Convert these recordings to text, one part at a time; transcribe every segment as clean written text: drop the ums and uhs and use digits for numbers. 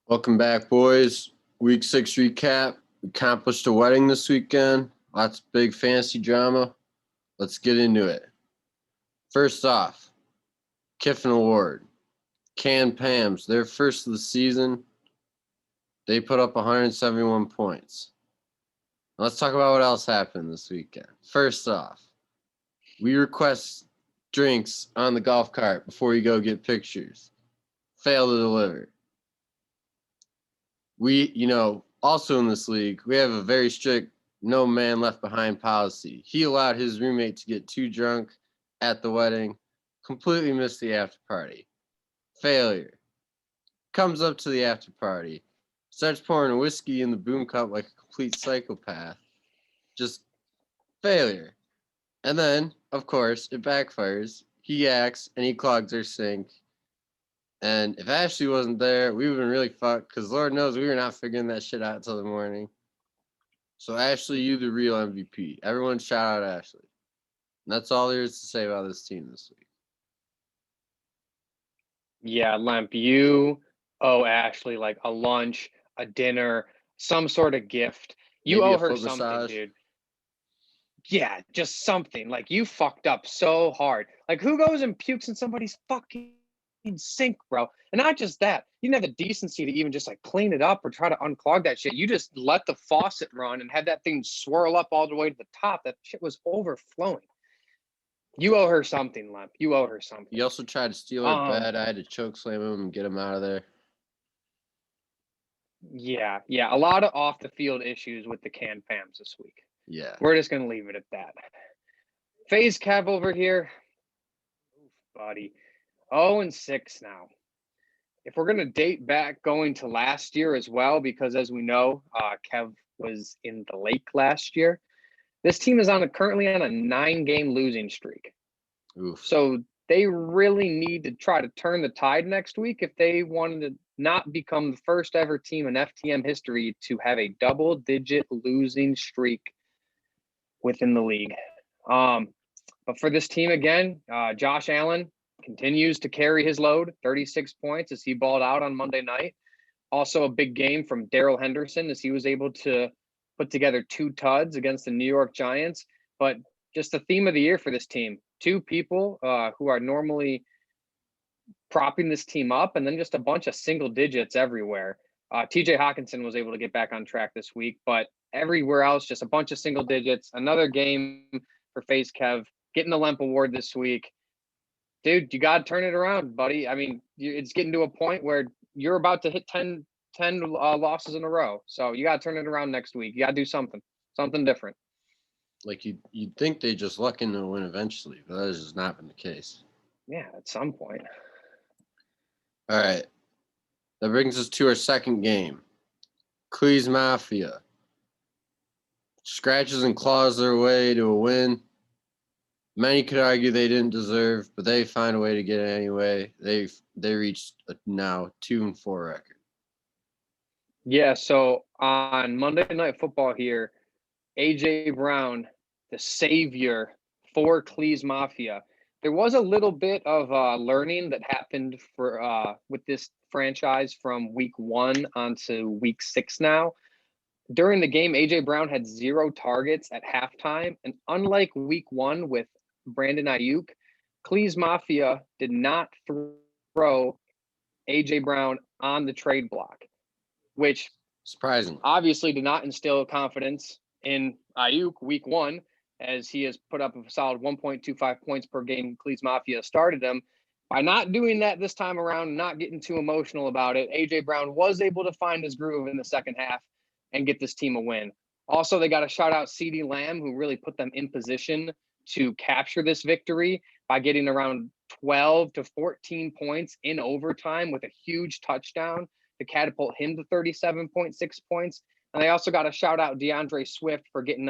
Welcome back, boys. Week 6 recap. We accomplished a wedding this weekend. Lots of big fantasy drama. Let's get into it. First off, Kiffin Award. Pams, their first of the season. They put up 171 points. Now let's talk about what else happened this weekend. First off, we request drinks on the golf cart before you go get pictures. Fail to deliver. Also in this league, we have a very strict no man left behind policy. He allowed his roommate to get too drunk at the wedding, completely missed the after party. Failure. Comes up to the after party, starts pouring whiskey in the boom cup like a complete psychopath. Just failure. And then, of course, it backfires. He acts and he clogs our sink. And if Ashley wasn't there, we would have been really fucked because Lord knows we were not figuring that shit out until the morning. So, Ashley, you the real MVP. Everyone shout out Ashley. And that's all there is to say about this team this week. Yeah, Lemp, you owe Ashley like a lunch, a dinner, some sort of gift. You Maybe owe a her foot something, massage. dude. Yeah, just something. Like you fucked up so hard. Like who goes and pukes in somebody's fucking sink, bro? And not just that, you didn't have the decency to even just like clean it up or try to unclog that shit. You just let the faucet run and had that thing swirl up all the way to the top. That shit was overflowing. You owe her something, Lemp. You owe her something. He also tried to steal her bed. I had to choke slam him and get him out of there. Yeah. A lot of off the field issues with the Pams this week. Yeah. We're just gonna leave it at that. FaZe Kev over here. Oof, buddy. 0-6 now. If we're gonna date back going to last year as well, because as we know, Kev was in the lake last year. This team is currently on a 9-game losing streak. Oof. So they really need to try to turn the tide next week if they wanted to not become the first ever team in FTM history to have a double-digit losing streak within the league. But for this team again, Josh Allen continues to carry his load, 36 points as he balled out on Monday night. Also a big game from Darrell Henderson as he was able to put together 2 tuds against the New York Giants. But just the theme of the year for this team, 2 people who are normally propping this team up, and then just a bunch of single digits everywhere. TJ Hawkinson was able to get back on track this week, but everywhere else, just a bunch of single digits. Another game for FaZe Kev, getting the Lemp Award this week. Dude, you got to turn it around, buddy. I mean, it's getting to a point where you're about to hit 10 losses in a row. So you got to turn it around next week. You got to do something different. Like you'd think they just luck into a win eventually, but that has just not been the case. Yeah, at some point. All right. That brings us to our second game. Cleas Mafia. Scratches and claws their way to a win. Many could argue they didn't deserve, but they find a way to get it anyway. They reached a now 2-4 record. Yeah, so on Monday Night Football here, AJ Brown, the savior for Cleas Mafia. There was a little bit of learning that happened for with this franchise from week 1 onto week 6 now. During the game, AJ Brown had 0 targets at halftime, and unlike week 1 with Brandon Ayuk, Cleas Mafia did not throw AJ Brown on the trade block, which surprisingly obviously did not instill confidence in Ayuk week 1, as he has put up a solid 1.25 points per game. Cleas Mafia started him. By not doing that this time around, not getting too emotional about it, AJ Brown was able to find his groove in the second half and get this team a win. Also, they got to shout out CeeDee Lamb, who really put them in position to capture this victory by getting around 12 to 14 points in overtime with a huge touchdown to catapult him to 37.6 points. And they also got to shout out DeAndre Swift for getting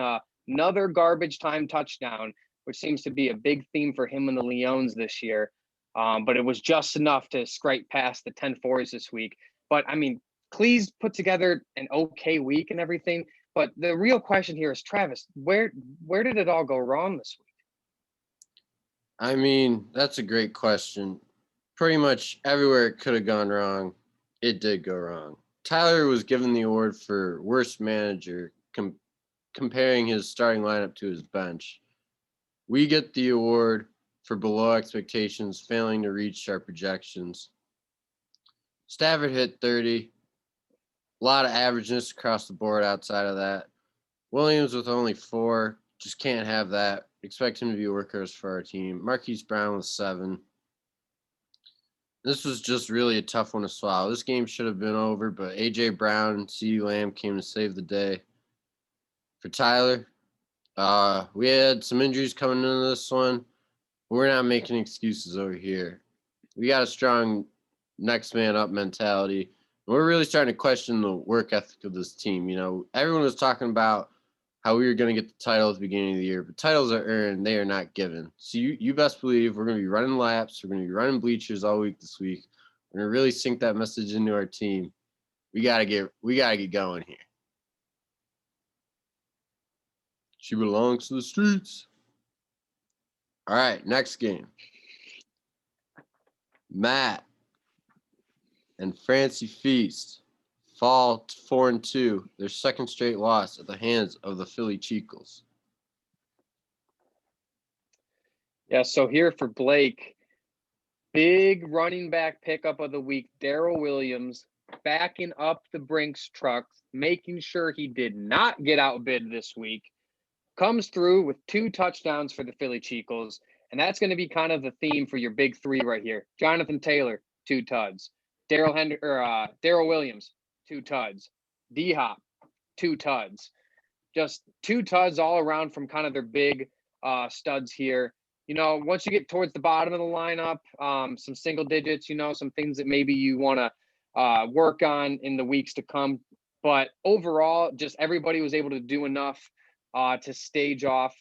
another garbage time touchdown, which seems to be a big theme for him and the Leons this year. But it was just enough to scrape past the 10-4s this week. But, I mean, Cleas put together an okay week and everything. But the real question here is, Travis, where did it all go wrong this week? I mean, that's a great question. Pretty much everywhere it could have gone wrong, it did go wrong. Tyler was given the award for worst manager, comparing his starting lineup to his bench. We get the award for below expectations, failing to reach our projections. Stafford hit 30. A lot of averageness across the board outside of that. Williams with only 4. Just can't have that. Expect him to be a workhorse for our team. Marquise Brown with 7. This was just really a tough one to swallow. This game should have been over, but A.J. Brown and C.D. Lamb came to save the day. For Tyler, we had some injuries coming into this one. We're not making excuses over here. We got a strong next man up mentality. We're really starting to question the work ethic of this team. You know, everyone was talking about how we were going to get the title at the beginning of the year, but titles are earned, they are not given. So you best believe we're going to be running laps, we're going to be running bleachers all week this week. We're going to really sink that message into our team. We got to get going here. She belongs to the streets. All right, next game. Matt and Francy Feast fall to 4-2, their second straight loss at the hands of the Philly Cheekles. Yeah, so here for Blake, big running back pickup of the week, Darrell Williams, backing up the Brinks trucks, making sure he did not get outbid this week, comes through with 2 touchdowns for the Philly Cheekles, and that's going to be kind of the theme for your big 3 right here. Jonathan Taylor, 2 tuds. Darrell Williams, 2 tuds. D-Hop, 2 tuds. Just 2 tuds all around from kind of their big studs here. You know, once you get towards the bottom of the lineup, some single digits, you know, some things that maybe you want to work on in the weeks to come. But overall, just everybody was able to do enough to stage off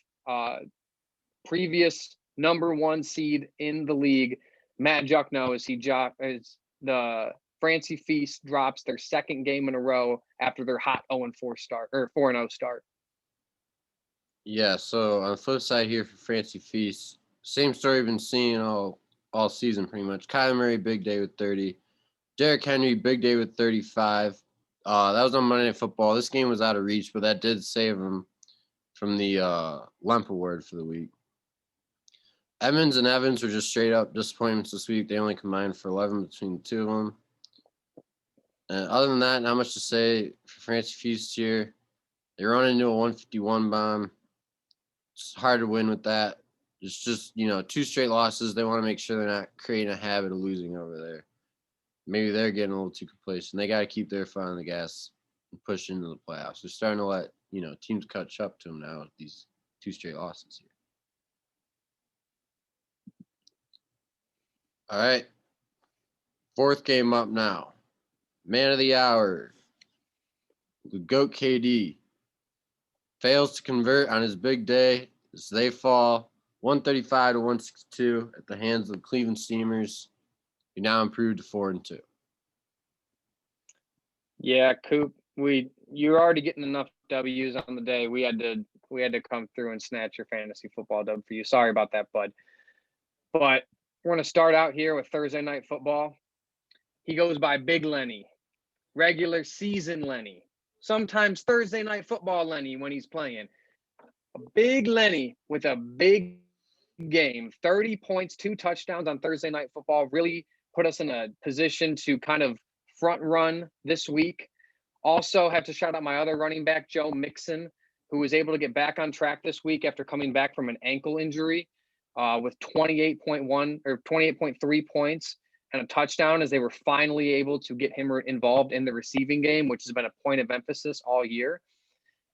previous number 1 seed in the league, Matt Juckno, as the Francy Feast drops their second game in a row after their hot 0-4 start or 4-0 start. Yeah, so on the flip side here for Francy Feast, same story we've been seeing all season pretty much. Kyler Murray, big day with 30. Derrick Henry, big day with 35. That was on Monday Night Football. This game was out of reach, but that did save him from the Lemp award for the week. Edmonds and Evans were just straight up disappointments this week. They only combined for 11 between the 2 of them. And other than that, not much to say for Francy Feast here. They run into a 151 bomb. It's hard to win with that. It's just, you know, 2 straight losses. They want to make sure they're not creating a habit of losing over there. Maybe they're getting a little too complacent. They got to keep their foot on the gas and push into the playoffs. They're starting to let, you know, teams catch up to them now with these 2 straight losses here. All right. 4th game up now. Man of the hour. The GOAT KD fails to convert on his big day as they fall 135 to 162 at the hands of the Cleveland Steamers, who now improved to 4-2. Yeah, Coop, you're already getting enough W's on the day. We had to come through and snatch your fantasy football dub for you. Sorry about that, bud. But we're going to start out here with Thursday Night Football. He goes by Big Lenny, regular season Lenny, sometimes Thursday Night Football Lenny when he's playing. Big Lenny with a big game, 30 points, 2 touchdowns on Thursday Night Football, really put us in a position to kind of front run this week. Also have to shout out my other running back, Joe Mixon, who was able to get back on track this week after coming back from an ankle injury with 28.1 or 28.3 points and a touchdown, as they were finally able to get him involved in the receiving game, which has been a point of emphasis all year.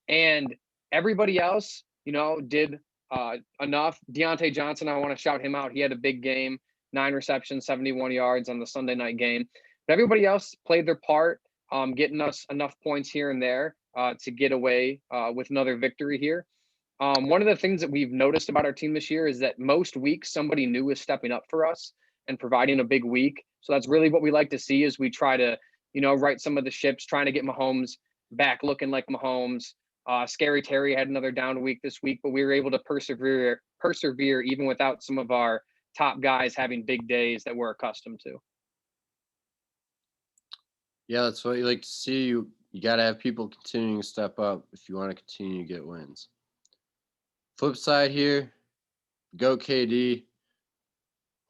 And everybody else, you know, did enough. Deontay Johnson, I want to shout him out. He had a big game, 9 receptions, 71 yards on the Sunday night game. But everybody else played their part, getting us enough points here and there to get away with another victory here. One of the things that we've noticed about our team this year is that most weeks somebody new is stepping up for us and providing a big week. So that's really what we like to see, as we try to, you know, right some of the ships, trying to get Mahomes back looking like Mahomes. Scary Terry had another down week this week, but we were able to persevere even without some of our top guys having big days that we're accustomed to. Yeah, that's what you like to see. You got to have people continuing to step up if you want to continue to get wins. Flip side here, go KD.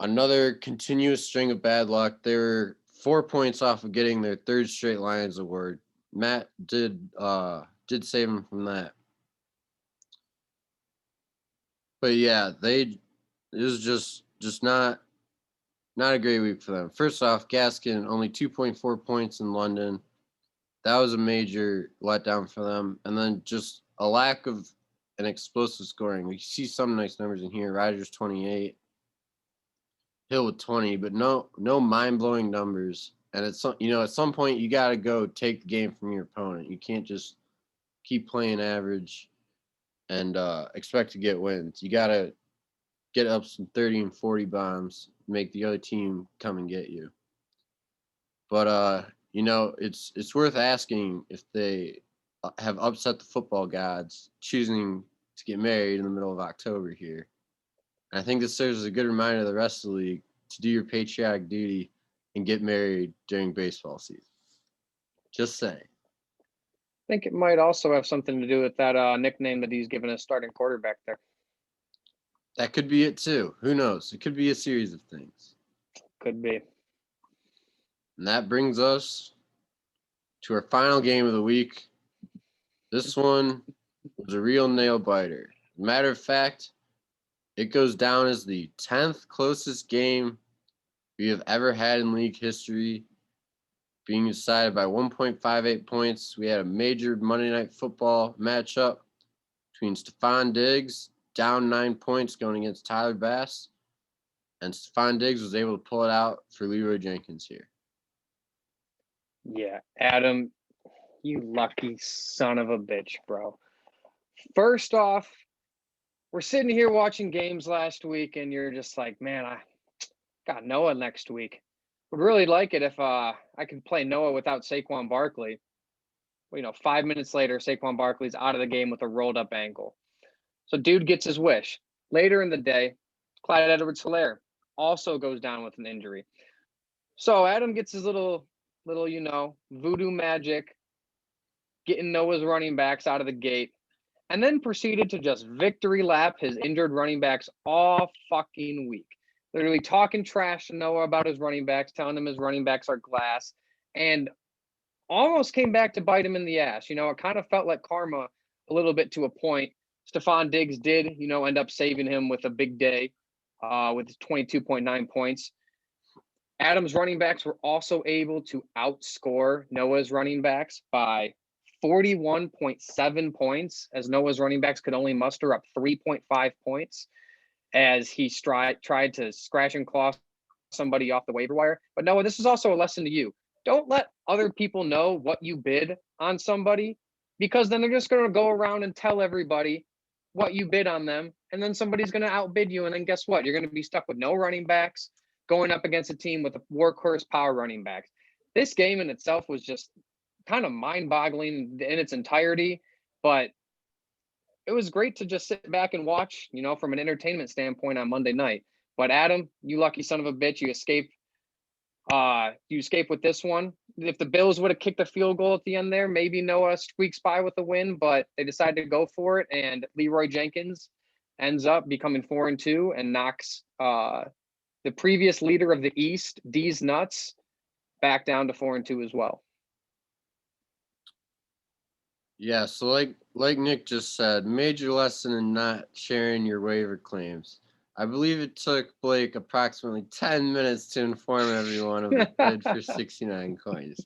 Another continuous string of bad luck. They were 4 points off of getting their third straight Lions award. Matt did save him from that. But yeah, it was just not a great week for them. First off, Gaskin only 2.4 points in London. That was a major letdown for them. And then just a lack of an explosive scoring. We see some nice numbers in here. Rodgers 28, Hill with 20, but no mind blowing numbers. And at some point you got to go take the game from your opponent. You can't just keep playing average and expect to get wins. You got to get up some 30 and 40 bombs, make the other team come and get you. But it's worth asking if they have upset the football gods choosing to get married in the middle of October here. And I think this serves as a good reminder to the rest of the league to do your patriotic duty and get married during baseball season. Just saying. I think it might also have something to do with that nickname that he's given his starting quarterback there. That could be it too. Who knows? It could be a series of things. Could be. And that brings us to our final game of the week. This one was a real nail biter. Matter of fact, it goes down as the 10th closest game we have ever had in league history, being decided by 1.58 points. We had a major Monday Night Football matchup between Stephon Diggs, down 9 points going against Tyler Bass, and Stephon Diggs was able to pull it out for Leeroy Jenkins here. Yeah, Adam, you lucky son of a bitch, bro. First off, we're sitting here watching games last week, and you're just like, man, I got Noah next week. Would really like it if I could play Noah without Saquon Barkley. Well, 5 minutes later, Saquon Barkley's out of the game with a rolled up ankle. So dude gets his wish. Later in the day, Clyde Edwards-Helaire also goes down with an injury. So Adam gets his little voodoo magic, getting Noah's running backs out of the gate, and then proceeded to just victory lap his injured running backs all fucking week. Literally talking trash to Noah about his running backs, telling him his running backs are glass, and almost came back to bite him in the ass. It kind of felt like karma a little bit to a point. Stephon Diggs did, end up saving him with a big day with 22.9 points. Adam's running backs were also able to outscore Noah's running backs by 41.7 points, as Noah's running backs could only muster up 3.5 points as he tried to scratch and claw somebody off the waiver wire. But Noah, this is also a lesson to you. Don't let other people know what you bid on somebody, because then they're just going to go around and tell everybody what you bid on them. And then somebody's going to outbid you. And then guess what? You're going to be stuck with no running backs going up against a team with a workhorse power running backs. This game in itself was just kind of mind-boggling in its entirety, but it was great to just sit back and watch, from an entertainment standpoint on Monday night. But Adam, you lucky son of a bitch, you escaped with this one. If the Bills would have kicked a field goal at the end there, maybe Noah squeaks by with the win, but they decided to go for it, and Leeroy Jenkins ends up becoming 4-2 and knocks the previous leader of the East, DeezeNuts, back down to 4-2 as well. Yeah, so like Nick just said, major lesson in not sharing your waiver claims. I believe it took Blake approximately 10 minutes to inform everyone of the bid for 69 coins.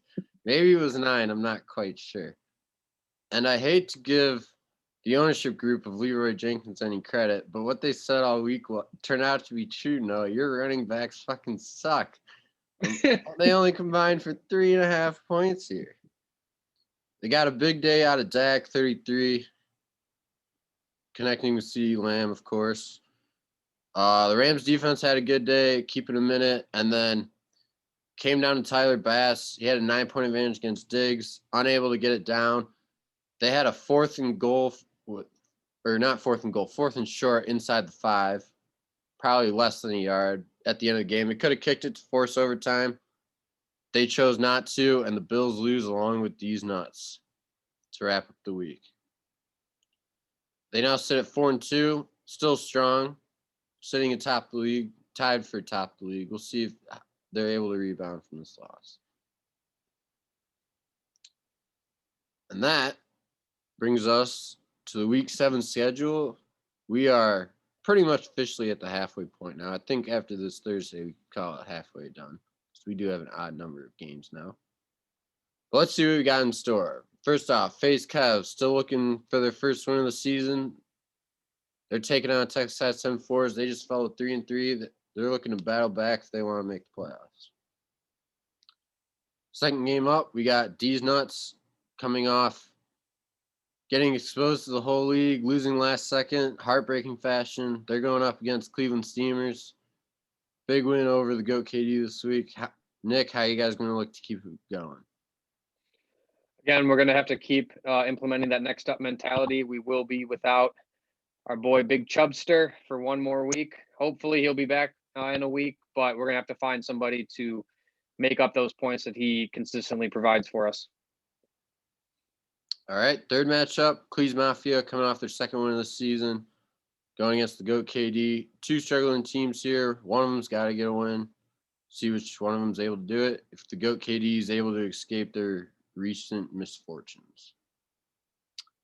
Maybe it was 9, I'm not quite sure. And I hate to give the ownership group of Leeroy Jenkins any credit, but what they said all week turned out to be true. No, your running backs fucking suck. They only combined for 3.5 points here. They got a big day out of Dak, 33, connecting with CeeDee Lamb, of course. The Rams defense had a good day, keeping a minute, and then came down to Tyler Bass. He had a 9-point advantage against Diggs, unable to get it down. They had a 4th and short inside the 5, probably less than a yard at the end of the game. They could have kicked it to force overtime. They chose not to, and the Bills lose along with DeezeNuts to wrap up the week. They now sit at 4-2, still strong, sitting atop the league, tied for top of the league. We'll see if they're able to rebound from this loss. And that brings us to the week 7 schedule. We are pretty much officially at the halfway point now. I think after this Thursday, we call it halfway done. So we do have an odd number of games now. But let's see what we got in store. First off, FaZe Cavs still looking for their first win of the season. They're taking on Texas 7-4s. They just fell to 3-3. They're looking to battle back if they want to make the playoffs. Second game up, we got DeezeNuts coming off getting exposed to the whole league, losing last second, heartbreaking fashion. They're going up against Cleveland Steamers. Big win over the GOAT KD this week. Nick, how you guys going to look to keep it going? Again, we're going to have to keep implementing that next up mentality. We will be without our boy Big Chubster for one more week. Hopefully he'll be back in a week, but we're going to have to find somebody to make up those points that he consistently provides for us. All right, third matchup, Cleas Mafia coming off their second win of the season, going against the GOAT KD. Two struggling teams here. One of them's got to get a win. See which one of them's able to do it. If the GOAT KD is able to escape their recent misfortunes.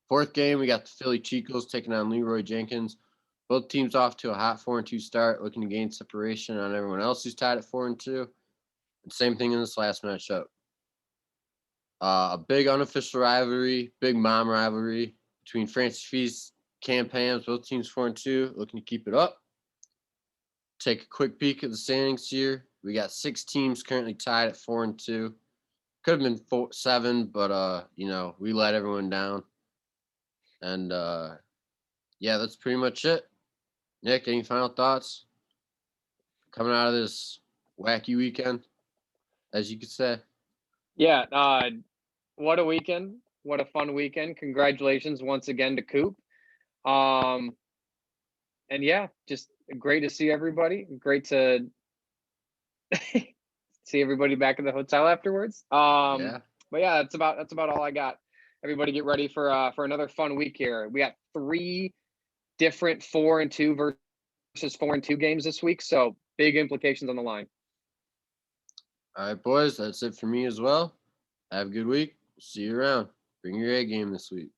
Fourth game, we got the Philly Cheekles taking on Leeroy Jenkins. Both teams off to a hot 4-2 start, looking to gain separation on everyone else who's tied at 4-2. And same thing in this last matchup. A big unofficial rivalry, big mom rivalry between Francy, Pams, both teams 4-2, looking to keep it up. Take a quick peek at the standings here. We got 6 teams currently tied at 4-2. Could have been 7, but we let everyone down. And yeah, that's pretty much it. Nick, any final thoughts coming out of this wacky weekend, as you could say? Yeah, what a weekend. What a fun weekend. Congratulations once again to Coop. And yeah, just great to see everybody. Great to see everybody back in the hotel afterwards. Yeah. But yeah, that's about all I got. Everybody get ready for another fun week here. We got 3 different 4-2 versus 4-2 games this week, so big implications on the line. All right, boys, that's it for me as well. Have a good week. See you around. Bring your A game this week.